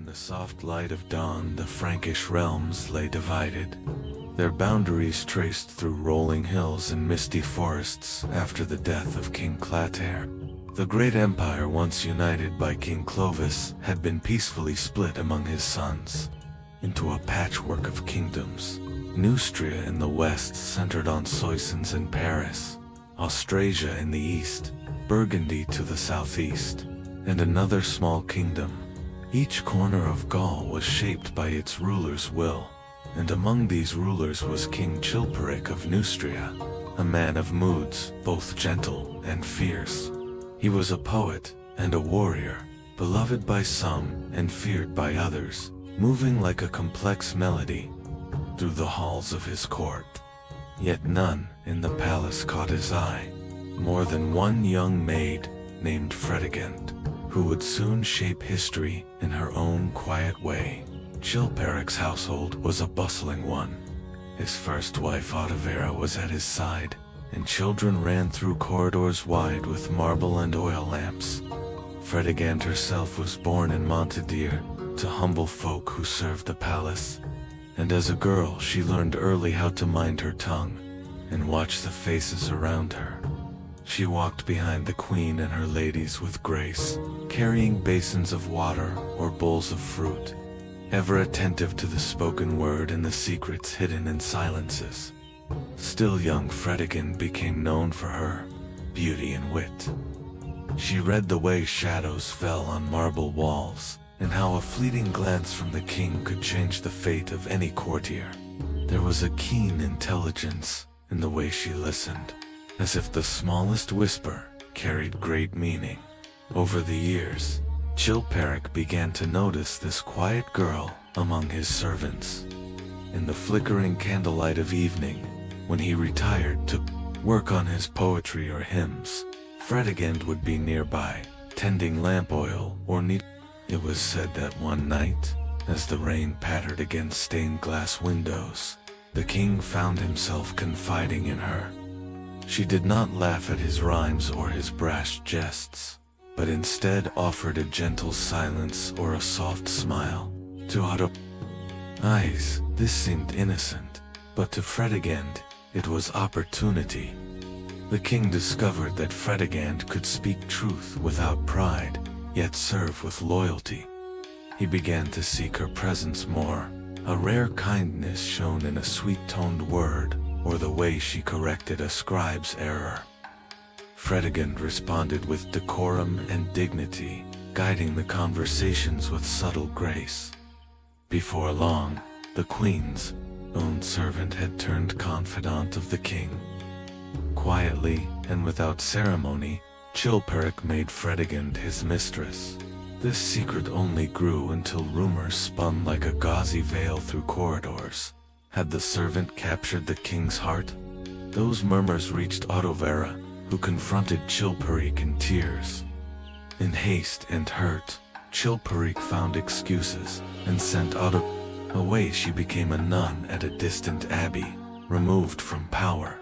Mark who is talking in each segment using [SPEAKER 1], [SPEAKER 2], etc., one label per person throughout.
[SPEAKER 1] the soft light of dawn, the Frankish realms lay divided, their boundaries traced through rolling hills and misty forests after the death of King Clotaire. The great empire once united by King Clovis had been peacefully split among his sons into a patchwork of kingdoms. Neustria in the west centered on Soissons and Paris, Austrasia in the east, Burgundy to the southeast, and another small kingdom. Each corner of Gaul was shaped by its ruler's will, and among these rulers was King Chilperic of Neustria, a man of moods, both gentle and fierce. He was a poet and a warrior, beloved by some and feared by others, moving like a complex melody through the halls of his court. Yet none in the palace caught his eye, more than one young maid named Fredegund, who would soon shape history in her own quiet way. Chilperic's household was a bustling one. His first wife Otavera was at his side, and children ran through corridors wide with marble and oil lamps. Fredegund herself was born in Montdidier to humble folk who served the palace, and as a girl she learned early how to mind her tongue and watch the faces around her. She walked behind the queen and her ladies with grace, carrying basins of water or bowls of fruit, ever attentive to the spoken word and the secrets hidden in silences. Still young, Fredegund became known for her beauty and wit. She read the way shadows fell on marble walls, and how a fleeting glance from the king could change the fate of any courtier. There was a keen intelligence in the way she listened, as if the smallest whisper carried great meaning. Over the years, Chilperic began to notice this quiet girl among his servants. In the flickering candlelight of evening, when he retired to work on his poetry or hymns, Fredegund would be nearby, tending lamp oil or needle. It was said that one night, as the rain pattered against stained glass windows, the king found himself confiding in her. She did not laugh at his rhymes or his brash jests, but instead offered a gentle silence or a soft smile. To Otto's eyes, this seemed innocent, but to Fredegund, it was opportunity. The king discovered that Fredegund could speak truth without pride, yet serve with loyalty. He began to seek her presence more, a rare kindness shown in a sweet-toned word or the way she corrected a scribe's error. Fredegund responded with decorum and dignity, guiding the conversations with subtle grace. Before long, the queen's own servant had turned confidant of the king. Quietly and without ceremony, Chilperic made Fredegund his mistress. This secret only grew until rumors spun like a gauzy veil through corridors. Had the servant captured the king's heart? Those murmurs reached Otavera, who confronted Chilperic in tears. In haste and hurt, Chilperic found excuses and sent Otavera away. She became a nun at a distant abbey, removed from power.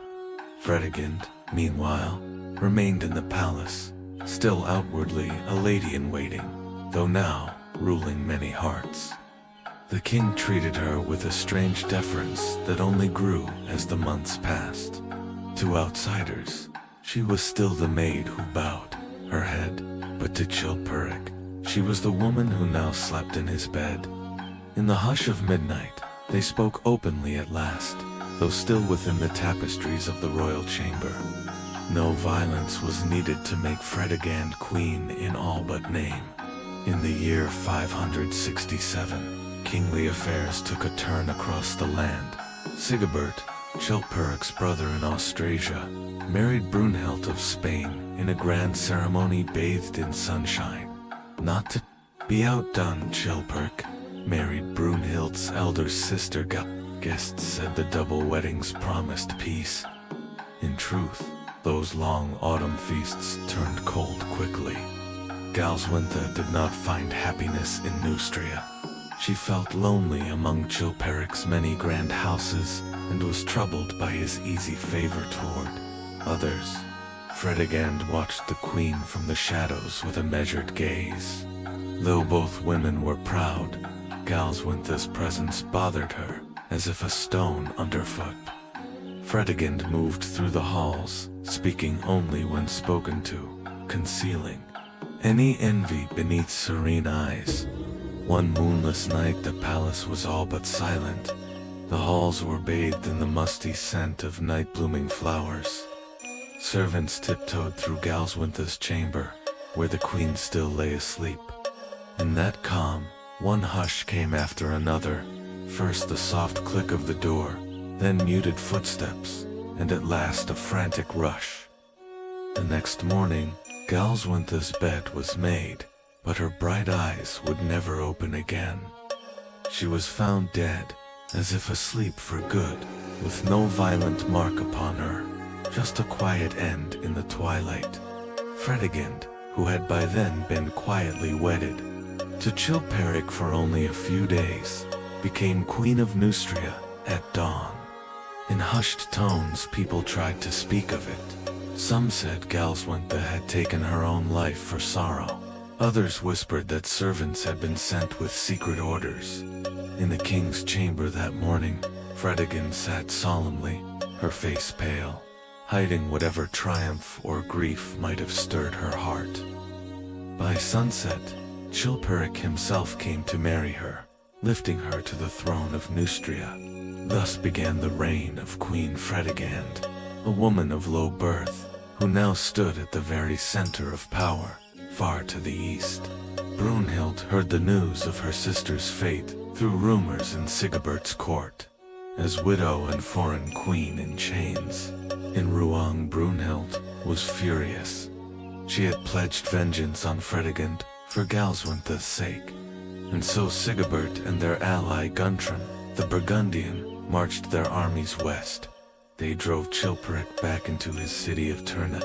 [SPEAKER 1] Fredegund, meanwhile, remained in the palace, still outwardly a lady-in-waiting, though now ruling many hearts. The king treated her with a strange deference that only grew as the months passed. To outsiders, she was still the maid who bowed her head, but to Chilperic, she was the woman who now slept in his bed. In the hush of midnight, they spoke openly at last, though still within the tapestries of the royal chamber. No violence was needed to make Fredegund queen in all but name. In the year 567, kingly affairs took a turn across the land. Sigebert, Chilperic's brother in Austrasia, married Brunhild of Spain in a grand ceremony bathed in sunshine. Not to be outdone, Chilperic married Brunhild's elder sister. Guests said the double weddings promised peace. In truth, those long autumn feasts turned cold quickly. Galswintha did not find happiness in Neustria. She felt lonely among Chilperic's many grand houses and was troubled by his easy favor toward others. Fredegund watched the queen from the shadows with a measured gaze. Though both women were proud, Galswintha's presence bothered her, as if a stone underfoot. Fredegund moved through the halls, speaking only when spoken to, concealing any envy beneath serene eyes. One moonless night the palace was all but silent. The halls were bathed in the musty scent of night-blooming flowers. Servants tiptoed through Galswintha's chamber, where the queen still lay asleep. In that calm, one hush came after another, first the soft click of the door, then muted footsteps, and at last a frantic rush. The next morning, Galswintha's bed was made, but her bright eyes would never open again. She was found dead, as if asleep for good, with no violent mark upon her, just a quiet end in the twilight. Fredegund, who had by then been quietly wedded to Chilperic for only a few days, became Queen of Neustria at dawn. In hushed tones people tried to speak of it. Some said Galswintha had taken her own life for sorrow. Others whispered that servants had been sent with secret orders. In the king's chamber that morning, Fredegund sat solemnly, her face pale, hiding whatever triumph or grief might have stirred her heart. By sunset, Chilperic himself came to marry her, lifting her to the throne of Neustria. Thus began the reign of Queen Fredegund, a woman of low birth, who now stood at the very center of power, far to the east. Brunhild heard the news of her sister's fate through rumors in Sigebert's court, as widow and foreign queen in chains. In Rouen, Brunhild was furious. She had pledged vengeance on Fredegund for Galswintha's sake, and so Sigebert and their ally Guntram, the Burgundian, marched their armies west. They drove Chilperic back into his city of Turnip.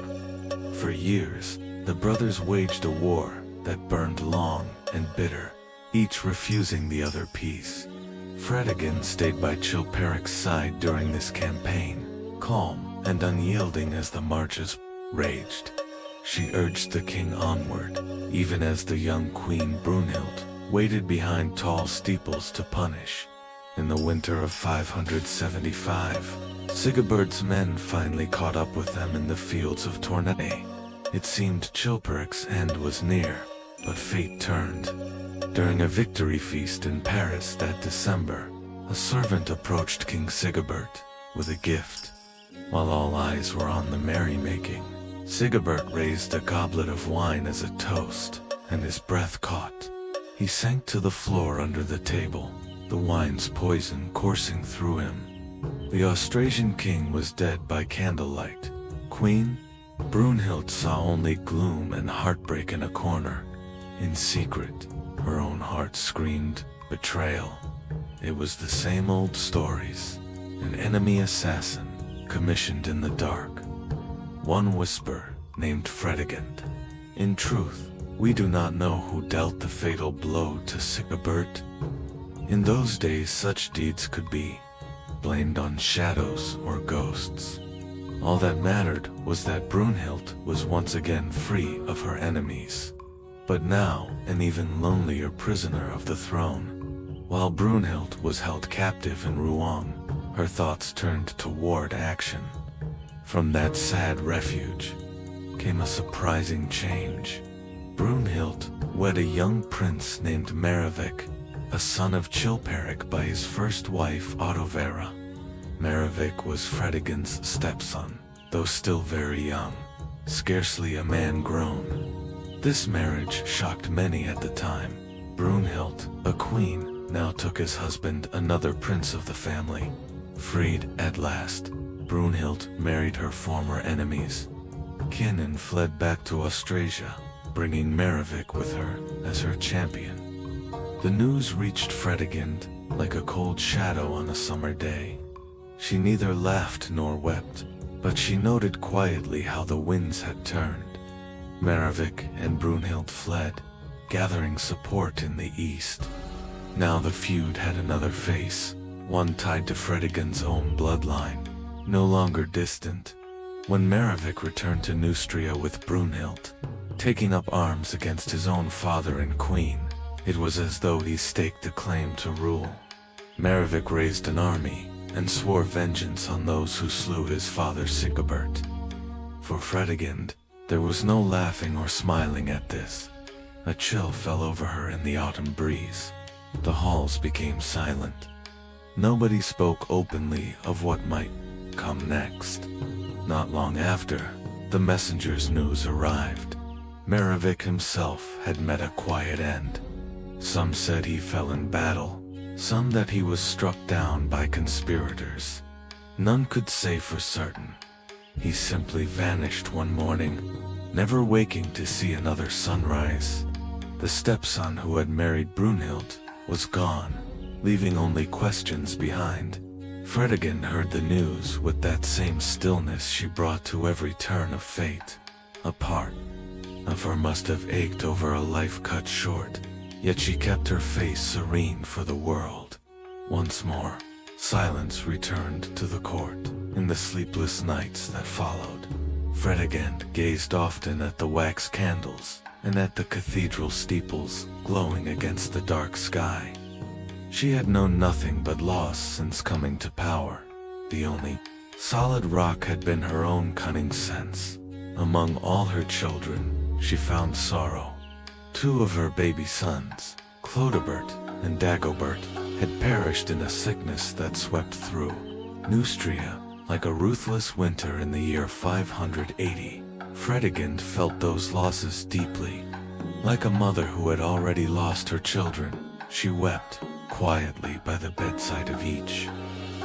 [SPEAKER 1] For years, the brothers waged a war that burned long and bitter, each refusing the other peace. Fredegund stayed by Chilperic's side during this campaign, calm and unyielding as the marches raged. She urged the king onward, even as the young queen Brunhild waited behind tall steeples to punish. In the winter of 575, Sigebert's men finally caught up with them in the fields of Tournai. It seemed Chilperic's end was near, but fate turned. During a victory feast in Paris that December, a servant approached King Sigebert with a gift. While all eyes were on the merrymaking, Sigebert raised a goblet of wine as a toast, and his breath caught. He sank to the floor under the table, the wine's poison coursing through him. The Austrasian king was dead by candlelight. Queen Brunhild saw only gloom and heartbreak in a corner. In secret, her own heart screamed betrayal. It was the same old stories, an enemy assassin commissioned in the dark. One whisper named Fredegund. In truth, we do not know who dealt the fatal blow to Sigebert. In those days such deeds could be blamed on shadows or ghosts. All that mattered was that Brunhild was once again free of her enemies, but now an even lonelier prisoner of the throne. While Brunhild was held captive in Rouen, her thoughts turned toward action. From that sad refuge came a surprising change. Brunhild wed a young prince named Merivik, a son of Chilperic by his first wife Autovera. Merivik was Fredegund's stepson, though still very young, scarcely a man grown. This marriage shocked many at the time. Brunhild, a queen, now took as husband another prince of the family. Freed at last, Brunhild married her former enemies. Kin fled back to Austrasia, bringing Merivik with her as her champion. The news reached Fredegund like a cold shadow on a summer day. She neither laughed nor wept, but she noted quietly how the winds had turned. Merivik and Brunhild fled, gathering support in the east. Now the feud had another face, one tied to Fredegund's own bloodline, no longer distant. When Merivik returned to Neustria with Brunhild, taking up arms against his own father and queen, It was as though he staked a claim to rule. Merivik raised an army and swore vengeance on those who slew his father Sigebert. For Fredegund, there was no laughing or smiling at this. A chill fell over her in the autumn breeze. The halls became silent. Nobody spoke openly of what might come next. Not long after, the messenger's news arrived. Merivik himself had met a quiet end. Some said he fell in battle, some that he was struck down by conspirators. None could say for certain. He simply vanished one morning, never waking to see another sunrise. The stepson who had married Brunhild was gone, leaving only questions behind. Fredegund heard the news with that same stillness she brought to every turn of fate. A part of her must have ached over a life cut short, yet she kept her face serene for the world. Once more, silence returned to the court. In the sleepless nights that followed, Fredegund gazed often at the wax candles and at the cathedral steeples glowing against the dark sky. She had known nothing but loss since coming to power. The only solid rock had been her own cunning sense. Among all her children, she found sorrow. 2 of her baby sons, Clodebert and Dagobert, had perished in a sickness that swept through Neustria like a ruthless winter in the year 580. Fredegund felt those losses deeply. Like a mother who had already lost her children, she wept quietly by the bedside of each.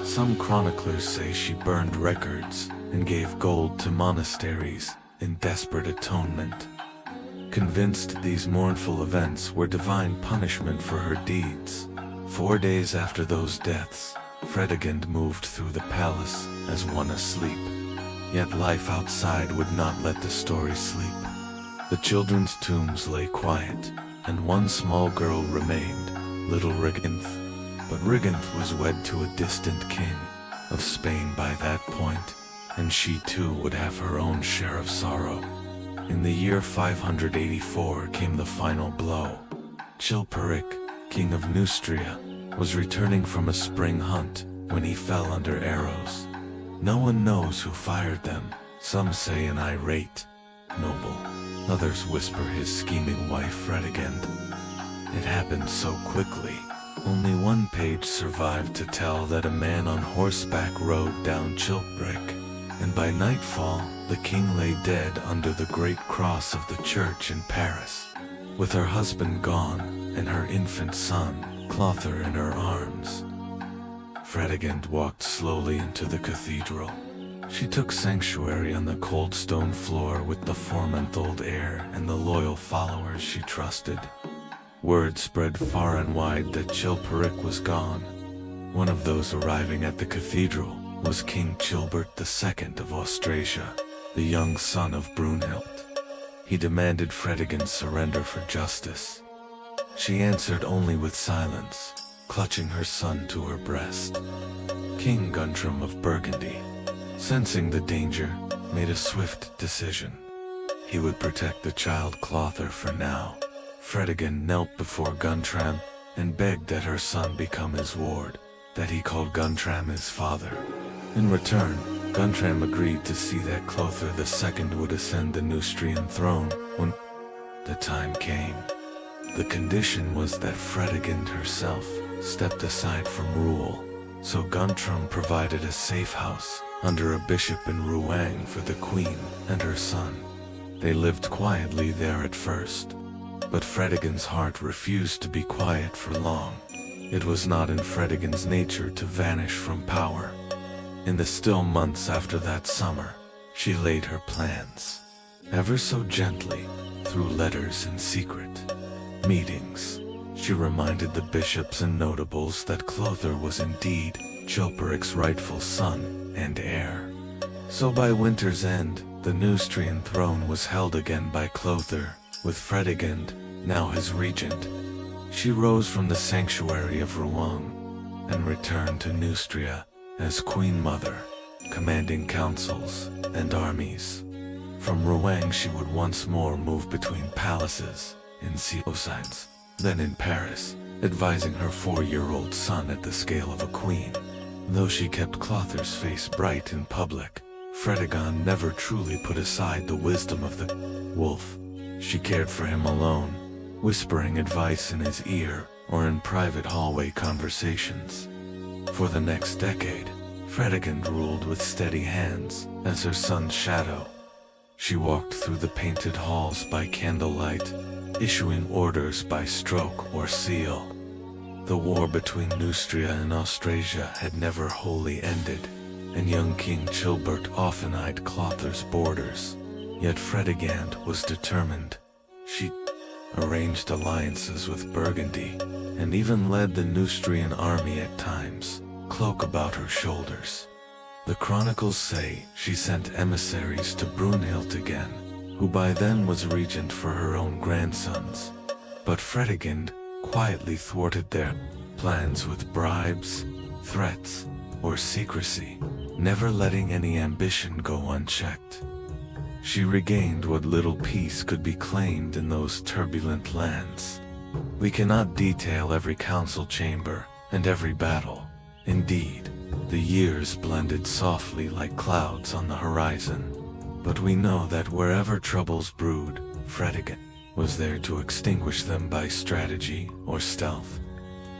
[SPEAKER 1] Some chroniclers say she burned records and gave gold to monasteries in desperate atonement, convinced these mournful events were divine punishment for her deeds. 4 days after those deaths, Fredegund moved through the palace as one asleep. Yet life outside would not let the story sleep. The children's tombs lay quiet, and one small girl remained, little Riginth. But Riginth was wed to a distant king of Spain by that point, and she too would have her own share of sorrow. In the year 584 came the final blow. Chilperic, king of Neustria, was returning from a spring hunt when he fell under arrows. No one knows who fired them. Some say an irate noble, others whisper his scheming wife Fredegund. It happened so quickly, only one page survived to tell that a man on horseback rode down Chilperic, and by nightfall the king lay dead under the great cross of the church in Paris, with her husband gone and her infant son, Clother, in her arms. Fredegund walked slowly into the cathedral. She took sanctuary on the cold stone floor with the 4-month-old heir and the loyal followers she trusted. Word spread far and wide that Chilperic was gone. One of those arriving at the cathedral was King Chilbert II of Austrasia, the young son of Brunhild. He demanded Fredegund's surrender for justice. She answered only with silence, clutching her son to her breast. King Guntram of Burgundy, sensing the danger, made a swift decision. He would protect the child Clother for now. Fredegund knelt before Guntram and begged that her son become his ward, that he called Guntram his father. In return, Guntram agreed to see that Clother II would ascend the Neustrian throne when the time came. The condition was that Fredegund herself stepped aside from rule, so Guntram provided a safe house under a bishop in Rouen for the queen and her son. They lived quietly there at first, but Fredegund's heart refused to be quiet for long. It was not in Fredegund's nature to vanish from power. In the still months after that summer, she laid her plans, ever so gently, through letters in secret. Meetings. She reminded the bishops and notables that Clother was indeed Chilperic's rightful son and heir. So by winter's end, the Neustrian throne was held again by Clother, with Fredegund, now his regent. She rose from the sanctuary of Rouen and returned to Neustria as Queen Mother, commanding councils and armies. From Rouen she would once more move between palaces in Stepsons, then in Paris, advising her 4-year-old son at the scale of a queen. Though she kept Clothar's face bright in public, Fredegund never truly put aside the wisdom of the wolf. She cared for him alone, whispering advice in his ear or in private hallway conversations. For the next decade, Fredegund ruled with steady hands as her son's shadow. She walked through the painted halls by candlelight, issuing orders by stroke or seal. The war between Neustria and Austrasia had never wholly ended, and young King Chilbert often eyed Clothar's borders. Yet Fredegund was determined. She arranged alliances with Burgundy, and even led the Neustrian army at times, cloak about her shoulders. The chronicles say she sent emissaries to Brunhild again, who by then was regent for her own grandsons. But Fredegund quietly thwarted their plans with bribes, threats, or secrecy, never letting any ambition go unchecked. She regained what little peace could be claimed in those turbulent lands. We cannot detail every council chamber and every battle. Indeed, the years blended softly like clouds on the horizon. But we know that wherever troubles brewed, Fredegund was there to extinguish them by strategy or stealth.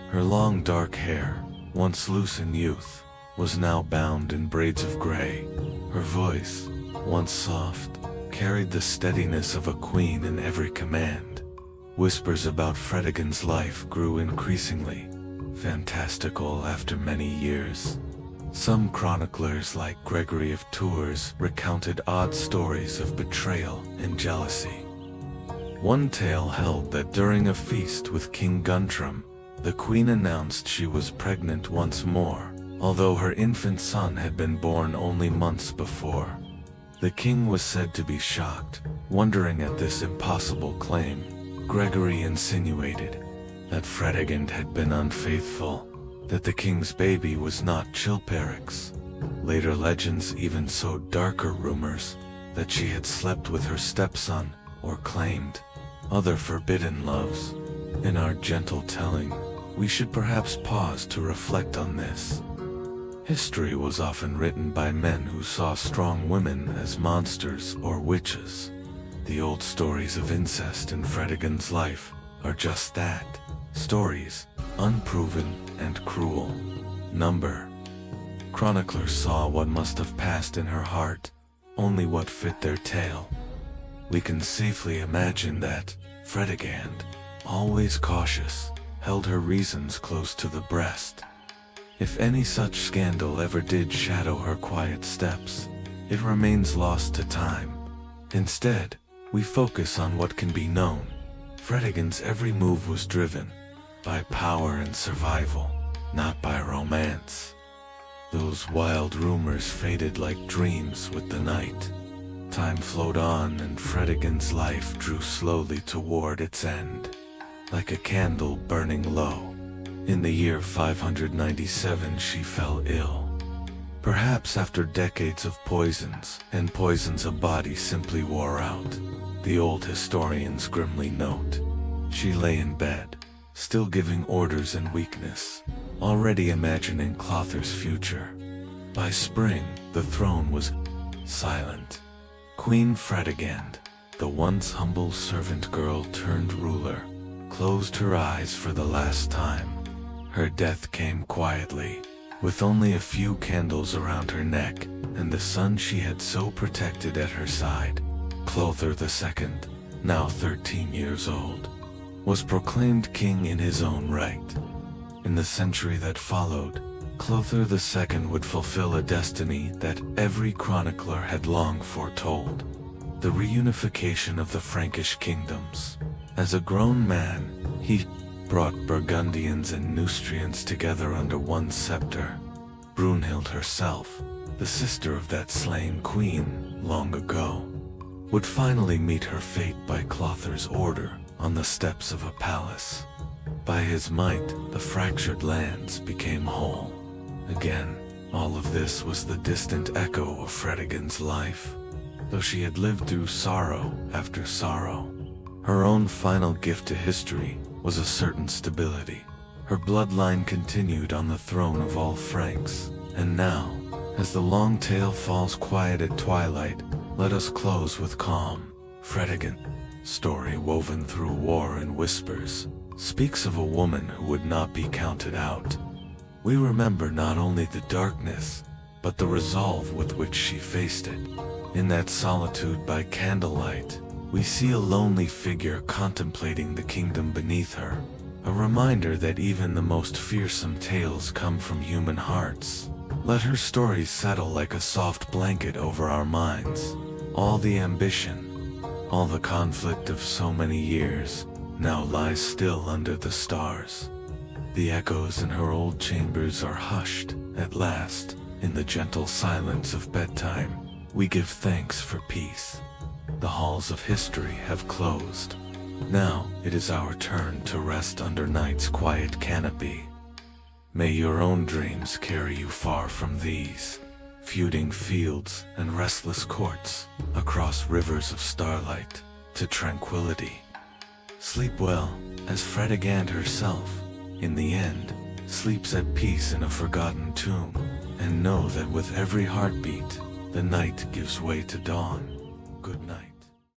[SPEAKER 1] Her long dark hair, once loose in youth, was now bound in braids of gray. Her voice, once soft, carried the steadiness of a queen in every command. Whispers about Fredegund's life grew increasingly fantastical after many years. Some chroniclers like Gregory of Tours recounted odd stories of betrayal and jealousy. One tale held that during a feast with King Guntram, the queen announced she was pregnant once more, although her infant son had been born only months before. The king was said to be shocked, wondering at this impossible claim. Gregory insinuated that Fredegund had been unfaithful, that the king's baby was not Chilperic's. Later legends even sowed darker rumors that she had slept with her stepson or claimed other forbidden loves. In our gentle telling, we should perhaps pause to reflect on this. History was often written by men who saw strong women as monsters or witches. The old stories of incest in Fredegund's life are just that, stories, unproven and cruel. Number. Chroniclers saw what must have passed in her heart, only what fit their tale. We can safely imagine that Fredegund, always cautious, held her reasons close to the breast. If any such scandal ever did shadow her quiet steps, it remains lost to time. Instead, we focus on what can be known. Fredegund's every move was driven by power and survival, not by romance. Those wild rumors faded like dreams with the night. Time flowed on and Fredegund's life drew slowly toward its end, like a candle burning low. In the year 597 she fell ill. Perhaps after decades of poisons, and poisons a body simply wore out. The old historians grimly note. She lay in bed, still giving orders in weakness, already imagining Clothar's future. By spring, the throne was silent. Queen Fredegund, the once humble servant girl turned ruler, closed her eyes for the last time. Her death came quietly, with only a few candles around her neck, and the son she had so protected at her side. Clothar II, now 13 years old, was proclaimed king in his own right. In the century that followed, Clothar II would fulfill a destiny that every chronicler had long foretold: the reunification of the Frankish kingdoms. As a grown man, he brought Burgundians and Neustrians together under one scepter. Brunhild herself, the sister of that slain queen long ago, would finally meet her fate by Clothar's order on the steps of a palace. By his might, the fractured lands became whole. Again, all of this was the distant echo of Fredegund's life, though she had lived through sorrow after sorrow. Her own final gift to history was a certain stability. Her bloodline continued on the throne of all Franks. And now, as the long tale falls quiet at twilight, let us close with calm. Fredegund, story woven through war and whispers, speaks of a woman who would not be counted out. We remember not only the darkness, but the resolve with which she faced it. In that solitude by candlelight, we see a lonely figure contemplating the kingdom beneath her, a reminder that even the most fearsome tales come from human hearts. Let her story settle like a soft blanket over our minds. All the ambition, all the conflict of so many years, now lies still under the stars. The echoes in her old chambers are hushed. At last, in the gentle silence of bedtime, we give thanks for peace. The halls of history have closed. Now it is our turn to rest under night's quiet canopy. May your own dreams carry you far from these feuding fields and restless courts, across rivers of starlight to tranquility. Sleep well, as Fredegund herself, in the end, sleeps at peace in a forgotten tomb, and know that with every heartbeat, the night gives way to dawn. Good night.